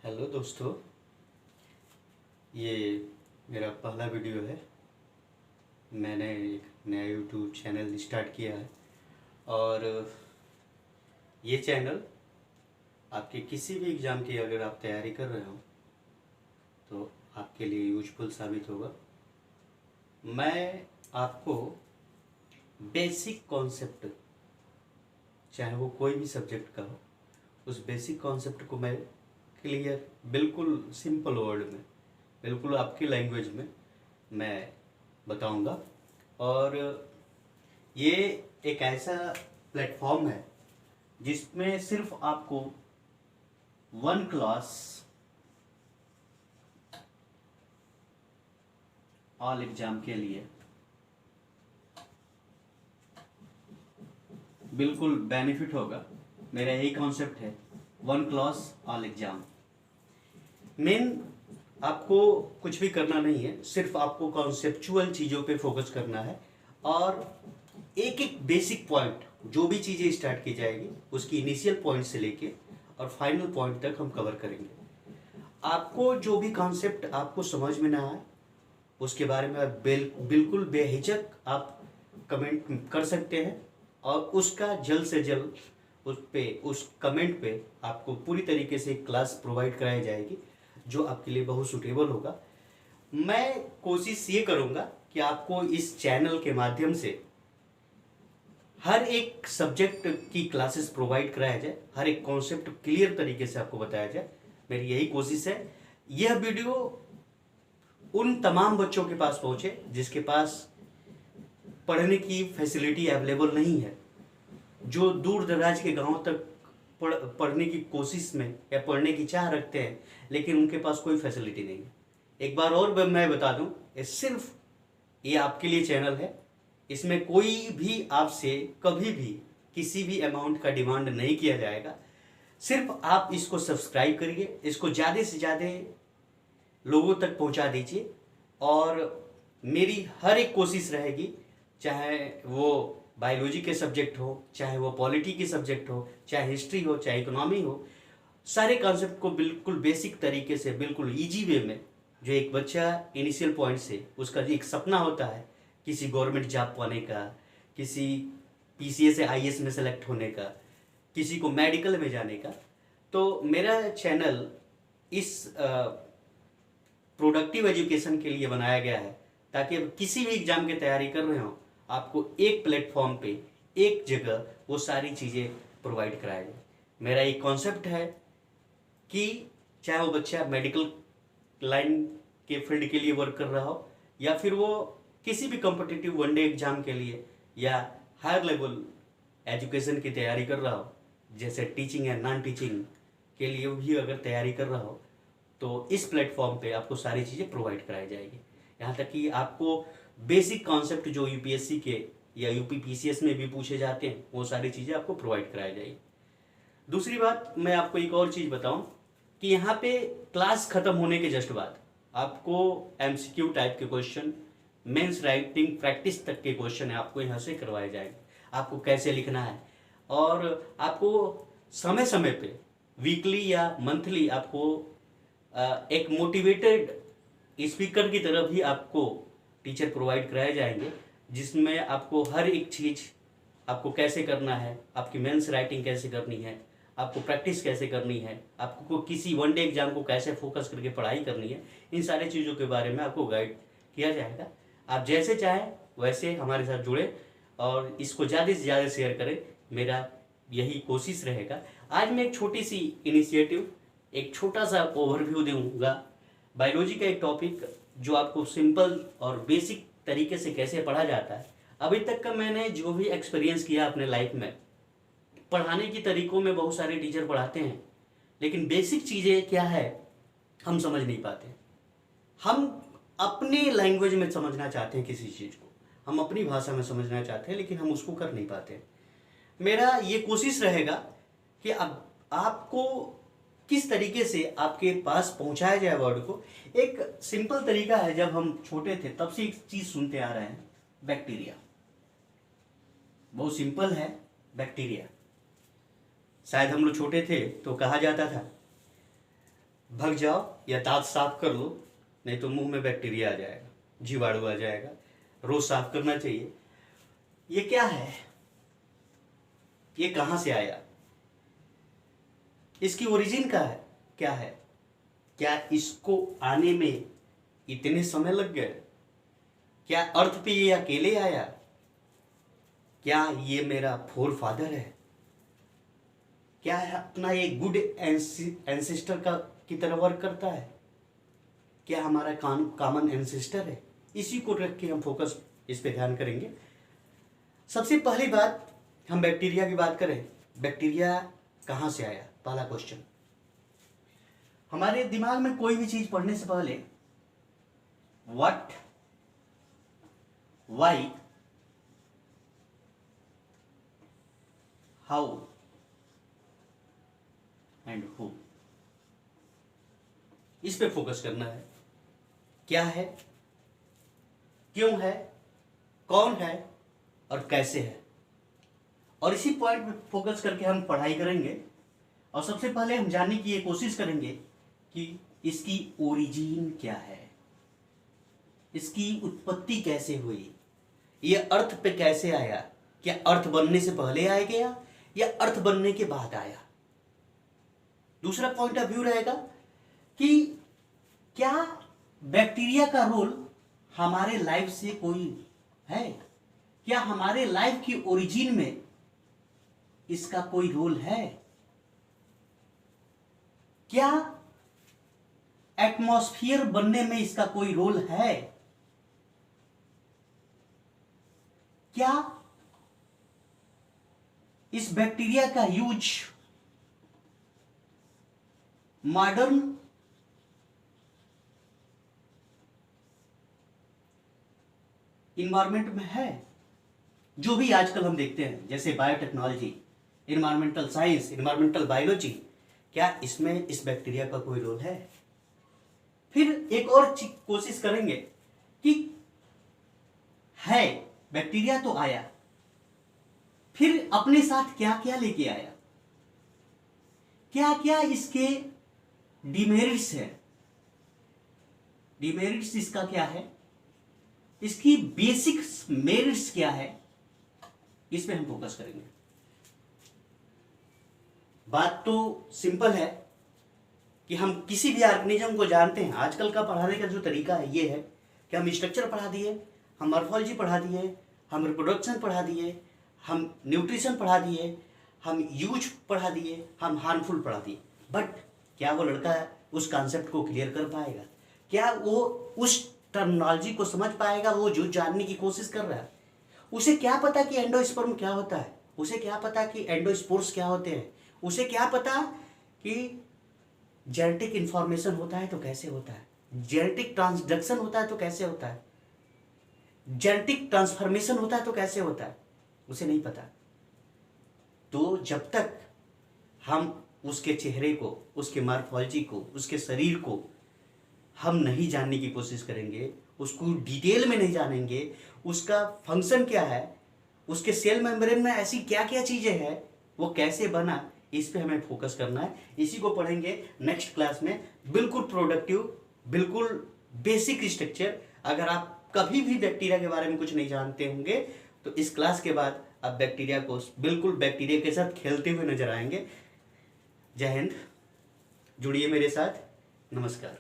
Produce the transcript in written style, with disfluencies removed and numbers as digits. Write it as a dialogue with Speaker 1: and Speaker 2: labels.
Speaker 1: Hello दोस्तों, ये मेरा पहला वीडियो है। मैंने एक नया यूट्यूब चैनल स्टार्ट किया है और ये चैनल आपके किसी भी एग्ज़ाम की अगर आप तैयारी कर रहे हो तो आपके लिए यूजफुल साबित होगा। मैं आपको बेसिक कॉन्सेप्ट, चाहे वो कोई भी सब्जेक्ट का हो, उस बेसिक कॉन्सेप्ट को मैं क्लियर, बिल्कुल सिंपल वर्ड में, बिल्कुल आपकी लैंग्वेज में मैं बताऊंगा। और ये एक ऐसा प्लेटफॉर्म है जिसमें सिर्फ आपको वन क्लास ऑल एग्जाम के लिए बिल्कुल बेनिफिट होगा। मेरा यही कॉन्सेप्ट है, one class all exam. Main आपको कुछ भी करना नहीं है, सिर्फ आपको कॉन्सेप्चुअल चीज़ों पे फोकस करना है और एक एक बेसिक पॉइंट, जो भी चीज़ें स्टार्ट की जाएगी उसकी इनिशियल पॉइंट से लेके और फाइनल पॉइंट तक हम कवर करेंगे। आपको जो भी कॉन्सेप्ट आपको समझ में ना आए उसके बारे में बिल्कुल बेहिचक आप कमेंट कर सकते हैं और उसका जल्द से जल्द उस कमेंट पे आपको पूरी तरीके से क्लास प्रोवाइड कराई जाएगी जो आपके लिए बहुत सूटेबल होगा। मैं कोशिश ये करूँगा कि आपको इस चैनल के माध्यम से हर एक सब्जेक्ट की क्लासेस प्रोवाइड कराया जाए, हर एक कॉन्सेप्ट क्लियर तरीके से आपको बताया जाए। मेरी यही कोशिश है। यह वीडियो उन तमाम बच्चों के पास पहुँचे जिसके पास पढ़ने की फैसिलिटी अवेलेबल नहीं है, जो दूर दराज के गांव तक पढ़ने की कोशिश में या पढ़ने की चाह रखते हैं लेकिन उनके पास कोई फैसिलिटी नहीं है। एक बार और मैं बता दूं, ये आपके लिए चैनल है। इसमें कोई भी आपसे कभी भी किसी भी अमाउंट का डिमांड नहीं किया जाएगा। सिर्फ आप इसको सब्सक्राइब करिए, इसको ज़्यादा से ज़्यादा लोगों तक पहुंचा दीजिए और मेरी हर एक कोशिश रहेगी, चाहे वो बायोलॉजी के सब्जेक्ट हो, चाहे वो पॉलिटी के सब्जेक्ट हो, चाहे हिस्ट्री हो, चाहे इकोनॉमी हो, सारे कॉन्सेप्ट को बिल्कुल बेसिक तरीके से, बिल्कुल इजी वे में, जो एक बच्चा इनिशियल पॉइंट से उसका एक सपना होता है किसी गवर्नमेंट जॉब पाने का, किसी पीसीएस से आईएएस में सेलेक्ट होने का, किसी को मेडिकल में जाने का, तो मेरा चैनल इस प्रोडक्टिव एजुकेशन के लिए बनाया गया है ताकि किसी भी एग्जाम की तैयारी कर रहे हो आपको एक प्लेटफॉर्म पे, एक जगह वो सारी चीज़ें प्रोवाइड कराया जाए। मेरा एक कॉन्सेप्ट है कि चाहे वो बच्चा मेडिकल लाइन के फील्ड के लिए वर्क कर रहा हो या फिर वो किसी भी कॉम्पिटिटिव वनडे एग्जाम के लिए या हायर लेवल एजुकेशन की तैयारी कर रहा हो, जैसे टीचिंग या नॉन टीचिंग के लिए भी अगर तैयारी कर रहा हो, तो इस प्लेटफॉर्म पे आपको सारी चीज़ें प्रोवाइड कराई जाएगी। यहाँ तक कि आपको बेसिक कॉन्सेप्ट जो यूपीएससी के या यूपी पीसीएस में भी पूछे जाते हैं वो सारी चीज़ें आपको प्रोवाइड कराई जाएगी। दूसरी बात, मैं आपको एक और चीज़ बताऊं कि यहाँ पे क्लास खत्म होने के जस्ट बाद आपको एमसीक्यू टाइप के क्वेश्चन, मेंस राइटिंग प्रैक्टिस तक के क्वेश्चन है आपको यहाँ से करवाए जाएंगे। आपको कैसे लिखना है और आपको समय समय पे वीकली या मंथली आपको एक मोटिवेटेड स्पीकर की तरह भी आपको टीचर प्रोवाइड कराए जाएंगे, जिसमें आपको हर एक चीज़ आपको कैसे करना है, आपकी मेंस राइटिंग कैसे करनी है, आपको प्रैक्टिस कैसे करनी है, आपको किसी वनडे एग्जाम को कैसे फोकस करके पढ़ाई करनी है, इन सारी चीज़ों के बारे में आपको गाइड किया जाएगा। आप जैसे चाहें वैसे हमारे साथ जुड़े और इसको ज़्यादा से ज़्यादा शेयर करें, मेरा यही कोशिश रहेगा। आज मैं एक छोटी सी इनिशिएटिव, एक छोटा सा ओवरव्यू दूंगा बायोलॉजी का, एक टॉपिक जो आपको सिंपल और बेसिक तरीके से कैसे पढ़ा जाता है। अभी तक का मैंने जो भी एक्सपीरियंस किया अपने लाइफ में, पढ़ाने की तरीकों में बहुत सारे टीचर पढ़ाते हैं लेकिन बेसिक चीज़ें क्या है हम समझ नहीं पाते। हम अपनी लैंग्वेज में समझना चाहते हैं किसी चीज़ को, हम अपनी भाषा में समझना चाहते हैं लेकिन हम उसको कर नहीं पाते। मेरा ये कोशिश रहेगा कि अब आपको किस तरीके से आपके पास पहुंचाया जाए वर्ड को। एक सिंपल तरीका है, जब हम छोटे थे तब से एक चीज सुनते आ रहे हैं, बैक्टीरिया। बहुत सिंपल है, बैक्टीरिया। शायद हम लोग छोटे थे तो कहा जाता था भग जाओ या दांत साफ कर लो, नहीं तो मुंह में बैक्टीरिया आ जाएगा, जीवाणु आ जाएगा। रोज साफ करना चाहिए। ये क्या है? ये कहां से आया? इसकी ओरिजिन क्या है? क्या इसको आने में इतने समय लग गए? क्या अर्थ पे ये अकेले आया? क्या ये मेरा फोर फादर है? क्या है अपना ये गुड एंसेस्टर का की तरह वर्क करता है? क्या हमारा कॉमन एंसेस्टर है? इसी को रख के हम फोकस इस पे ध्यान करेंगे। सबसे पहली बात, हम बैक्टीरिया की बात करें। बैक्टीरिया कहाँ से आया? पहला क्वेश्चन। हमारे दिमाग में कोई भी चीज पढ़ने से पहले what, why, how and who, इस पे फोकस करना है। क्या है, क्यों है, कौन है और कैसे है, और इसी पॉइंट पे फोकस करके हम पढ़ाई करेंगे। और सबसे पहले हम जानने की ये कोशिश करेंगे कि इसकी ओरिजिन क्या है, इसकी उत्पत्ति कैसे हुई, ये अर्थ पे कैसे आया। क्या अर्थ बनने से पहले आ गया या अर्थ बनने के बाद आया? दूसरा पॉइंट ऑफ व्यू रहेगा कि क्या बैक्टीरिया का रोल हमारे लाइफ से कोई है? क्या हमारे लाइफ की ओरिजिन में इसका कोई रोल है? क्या एटमॉस्फेयर बनने में इसका कोई रोल है? क्या इस बैक्टीरिया का यूज मॉडर्न इन्वायरमेंट में है? जो भी आजकल हम देखते हैं जैसे biotechnology, environmental science, environmental biology, क्या इसमें इस बैक्टीरिया का कोई रोल है? फिर एक और कोशिश करेंगे कि है बैक्टीरिया तो आया, फिर अपने साथ क्या क्या लेके आया, क्या क्या इसके डिमेरिट्स है, डिमेरिट्स इसका क्या है, इसकी बेसिक मेरिट्स क्या है, इस पे हम फोकस करेंगे। बात तो सिंपल है कि हम किसी भी ऑर्गेनिज्म को जानते हैं। आजकल का पढ़ाने का जो तरीका है ये है कि हम स्ट्रक्चर पढ़ा दिए, हम मॉर्फोलॉजी पढ़ा दिए, हम रिप्रोडक्शन पढ़ा दिए, हम न्यूट्रिशन पढ़ा दिए, हम यूज पढ़ा दिए, हम हार्मफुल पढ़ा दिए। बट क्या वो लड़का उस कॉन्सेप्ट को क्लियर कर पाएगा? क्या वो उस टर्मिनोलॉजी को समझ पाएगा वो जो जानने की कोशिश कर रहा है? उसे क्या पता कि एंडोस्पर्म क्या होता है? उसे क्या पता कि एंडोस्पोर्स क्या होते हैं? उसे क्या पता कि जेनेटिक इंफॉर्मेशन होता है तो कैसे होता है, जेनेटिक ट्रांसडक्शन होता है तो कैसे होता है, जेनेटिक ट्रांसफॉर्मेशन होता है तो कैसे होता है? उसे नहीं पता। तो जब तक हम उसके चेहरे को, उसके मॉर्फोलॉजी को, उसके शरीर को हम नहीं जानने की कोशिश करेंगे, उसको डिटेल में नहीं जानेंगे, उसका फंक्शन क्या है, उसके सेल मेम्ब्रेन में ऐसी क्या क्या चीजें हैं, वो कैसे बना, इस पे हमें फोकस करना है। इसी को पढ़ेंगे नेक्स्ट क्लास में। बिल्कुल प्रोडक्टिव, बिल्कुल बेसिक स्ट्रक्चर। अगर आप कभी भी बैक्टीरिया के बारे में कुछ नहीं जानते होंगे तो इस क्लास के बाद आप बैक्टीरिया को बिल्कुल बैक्टीरिया के साथ खेलते हुए नजर आएंगे। जय हिंद, जुड़िए मेरे साथ। नमस्कार।